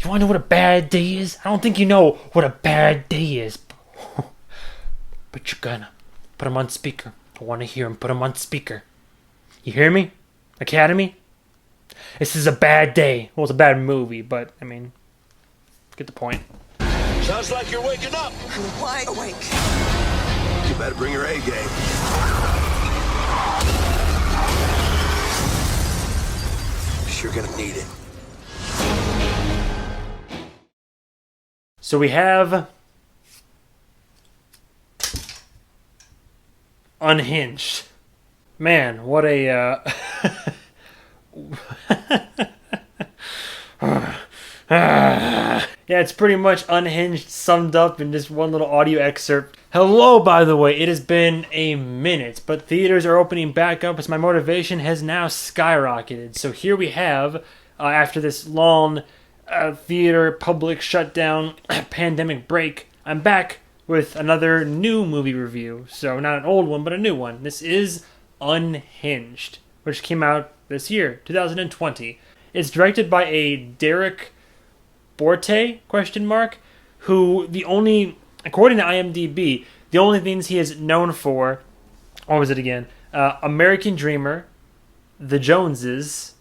You want to know what a bad day is? I don't think you know what a bad day is. But you're gonna. Put him on speaker. I want to hear him. Put him on speaker. You hear me? Academy? This is a bad day. Well, it's a bad movie, but, I mean, get the point. Sounds like you're waking up. I'm wide awake. You better bring your A game. You're gonna need it. So we have Unhinged. Man, what a yeah, it's pretty much Unhinged summed up in this one little audio excerpt. Hello, by the way, it has been a minute, but theaters are opening back up as my motivation has now skyrocketed. So here we have, after this long theater public shutdown pandemic break, I'm back with another new movie review. So not an old one, but a new one. This is Unhinged, which came out this year, 2020. It's directed by a Derek Borte, who the only, according to IMDb, the only things he is known for, what was it again? American Dreamer, The Joneses,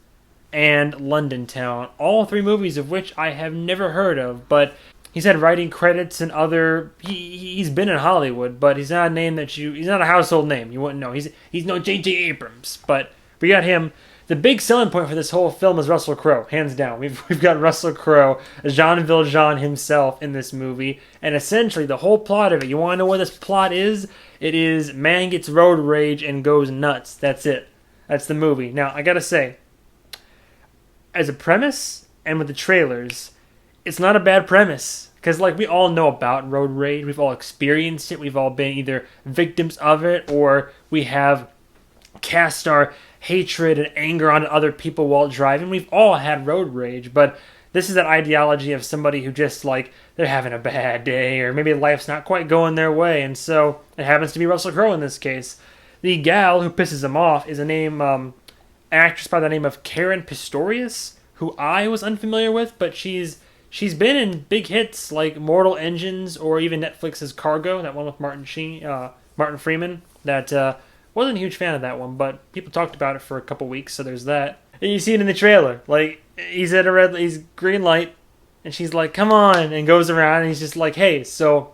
and London Town. All three movies of which I have never heard of, but he's had writing credits and other. He's been in Hollywood, but he's not a name that he's not a household name. You wouldn't know. He's no J.J. Abrams, but we got him. The big selling point for this whole film is Russell Crowe, hands down. We've got Russell Crowe, Jean Valjean himself in this movie, and essentially the whole plot of it. You want to know what this plot is? It is man gets road rage and goes nuts. That's it. That's the movie. Now I gotta say, as a premise and with the trailers, it's not a bad premise. Because, like, we all know about road rage. We've all experienced it. We've all been either victims of it or we have cast our hatred and anger onto other people while driving. We've all had road rage. But this is that ideology of somebody who just, like, they're having a bad day or maybe life's not quite going their way. And so it happens to be Russell Crowe in this case. The gal who pisses him off is an actress by the name of Karen Pistorius, who I was unfamiliar with, but she's been in big hits like Mortal Engines or even Netflix's Cargo, that one with Martin Freeman. That wasn't a huge fan of that one, but people talked about it for a couple weeks, so there's that. And you see it in the trailer. Like, he's at he's green light, and she's like, come on, and goes around, and he's just like, hey, so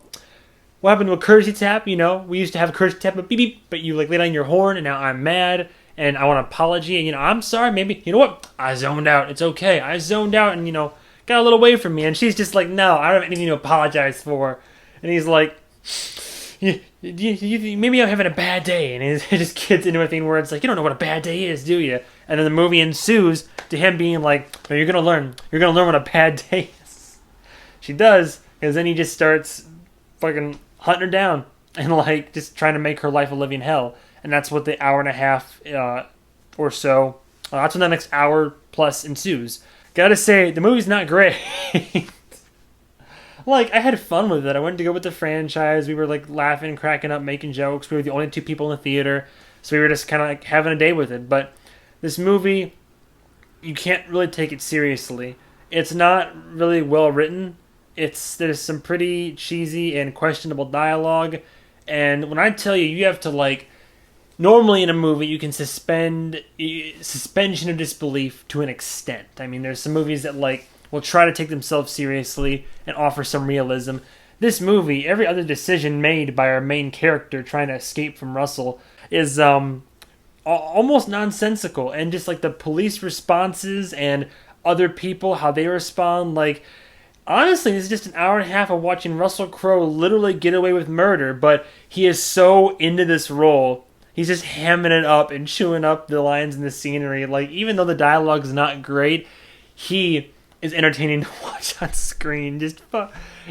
what happened to a courtesy tap? You know, we used to have a courtesy tap, but beep, beep, but you, like, laid on your horn, and now I'm mad, and I want an apology, and, you know, I'm sorry, maybe, you know what? I zoned out. It's okay. I zoned out, and, you know, got a little away from me, and she's just like, no, I don't have anything to apologize for. And he's like, maybe I'm having a bad day, and it just gets into a thing where it's like, you don't know what a bad day is, do you? And then the movie ensues to him being like, no, you're gonna learn what a bad day is. She does, because then he just starts fucking hunting her down and like just trying to make her life a living hell. And that's what the hour and a half or so, that's when the next hour plus ensues. Gotta say, the movie's not great. Like, I had fun with it. I went to go with the franchise. We were, like, laughing, cracking up, making jokes. We were the only two people in the theater. So we were just kind of, like, having a day with it. But this movie, you can't really take it seriously. It's not really well written. There's some pretty cheesy and questionable dialogue. And when I tell you, you have to, like, normally in a movie, you can suspension of disbelief to an extent. I mean, there's some movies that, like, will try to take themselves seriously and offer some realism. This movie, every other decision made by our main character trying to escape from Russell is almost nonsensical. And just, like, the police responses and other people, how they respond, like, honestly, this is just an hour and a half of watching Russell Crowe literally get away with murder, but he is so into this role. He's just hamming it up and chewing up the lines and the scenery. Like, even though the dialogue is not great, he is entertaining to watch on screen. Just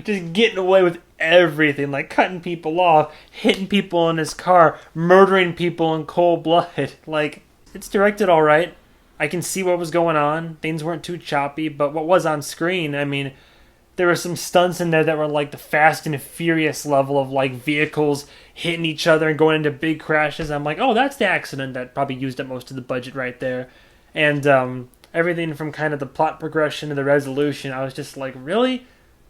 getting away with everything. Like, cutting people off, hitting people in his car, murdering people in cold blood. Like, it's directed all right. I can see what was going on. Things weren't too choppy, but what was on screen, I mean, there were some stunts in there that were like the Fast and Furious level of like vehicles hitting each other and going into big crashes. I'm like, oh, that's the accident that probably used up most of the budget right there. And everything from kind of the plot progression to the resolution, I was just like, really?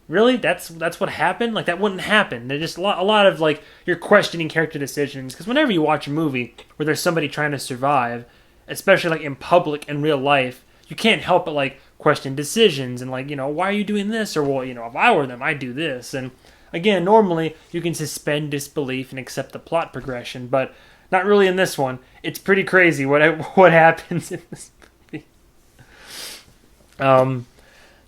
Really? That's what happened? Like, that wouldn't happen. There's just a lot of, like, you're questioning character decisions. Because whenever you watch a movie where there's somebody trying to survive, especially, like, in public, in real life, you can't help but, like, question decisions and, like, why are you doing this? Or, well, if I were them, I'd do this. And, again, normally you can suspend disbelief and accept the plot progression, but not really in this one. It's pretty crazy what happens in this movie.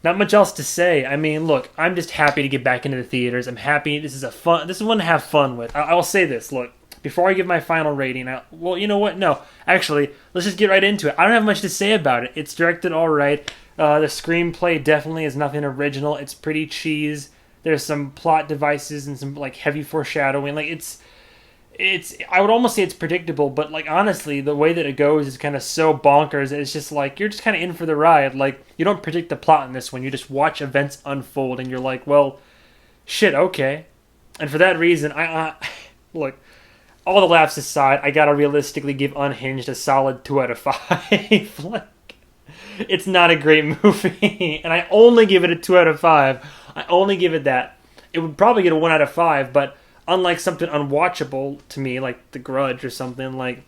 Not much else to say. I mean, look, I'm just happy to get back into the theaters. I'm happy. This is one to have fun with. I will say this. Look, before I give my final rating, well, you know what? No, actually, let's just get right into it. I don't have much to say about it. It's directed all right. The screenplay definitely is nothing original. It's pretty cheese. There's some plot devices and some like heavy foreshadowing. Like it's I would almost say it's predictable, but like honestly, the way that it goes is kind of so bonkers. It's just like you're just kind of in for the ride. Like you don't predict the plot in this one. You just watch events unfold, and you're like, well, shit, okay. And for that reason, I look. All the laughs aside, I gotta realistically give Unhinged a solid 2 out of 5. Like, it's not a great movie, and I only give it a 2 out of 5. I only give it that. It would probably get a 1 out of 5, but unlike something unwatchable to me, like The Grudge or something, like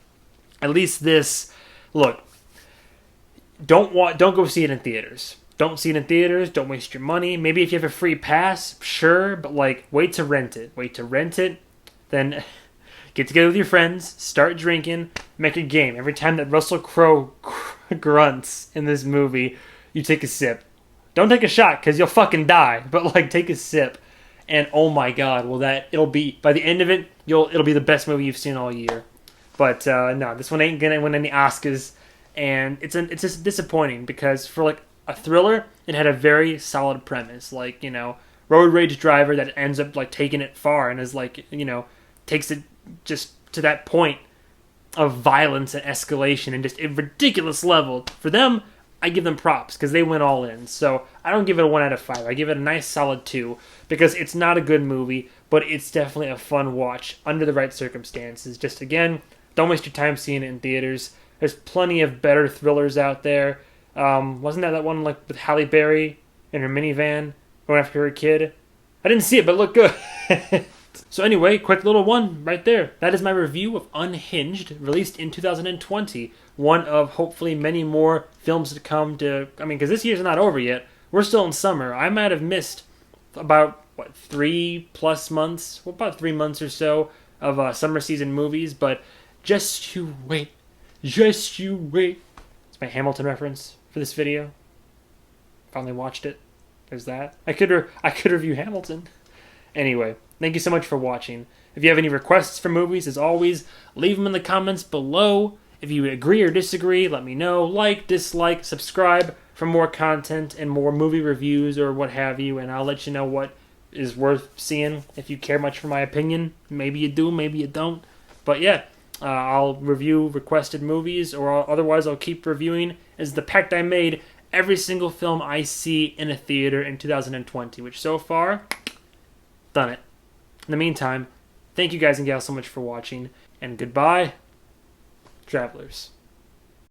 at least this, look, don't go see it in theaters. Don't see it in theaters. Don't waste your money. Maybe if you have a free pass, sure, but like wait to rent it. Then get together with your friends, start drinking, make a game. Every time that Russell Crowe grunts in this movie, you take a sip. Don't take a shot because you'll fucking die, but like take a sip. And oh my god, it'll be, by the end of it, it'll be the best movie you've seen all year. But no, this one ain't gonna win any Oscars, and it's just disappointing because for like a thriller, it had a very solid premise, like road rage driver that ends up like taking it far and is like takes it just to that point of violence and escalation and just a ridiculous level. For them, I give them props because they went all in. So I don't give it a 1 out of 5. I give it a nice solid 2 because it's not a good movie, but it's definitely a fun watch under the right circumstances. Just again, don't waste your time seeing it in theaters. There's plenty of better thrillers out there. Wasn't that one like with Halle Berry in her minivan going after her kid? I didn't see it, but it looked good. So anyway, quick little one right there. That is my review of Unhinged, released in 2020. One of hopefully many more films to come because this year's not over yet. We're still in summer. I might have missed about, 3+ months? Well, about 3 months or so of summer season movies, but just you wait. Just you wait. It's my Hamilton reference for this video. Finally watched it. There's that. I could review Hamilton. Anyway, thank you so much for watching. If you have any requests for movies, as always, leave them in the comments below. If you agree or disagree, let me know. Like, dislike, subscribe for more content and more movie reviews or what have you, and I'll let you know what is worth seeing if you care much for my opinion. Maybe you do, maybe you don't. But yeah, I'll review requested movies, or otherwise I'll keep reviewing, as the pact I made, every single film I see in a theater in 2020, which so far, done it. In the meantime, thank you guys and gals so much for watching, and goodbye, travelers.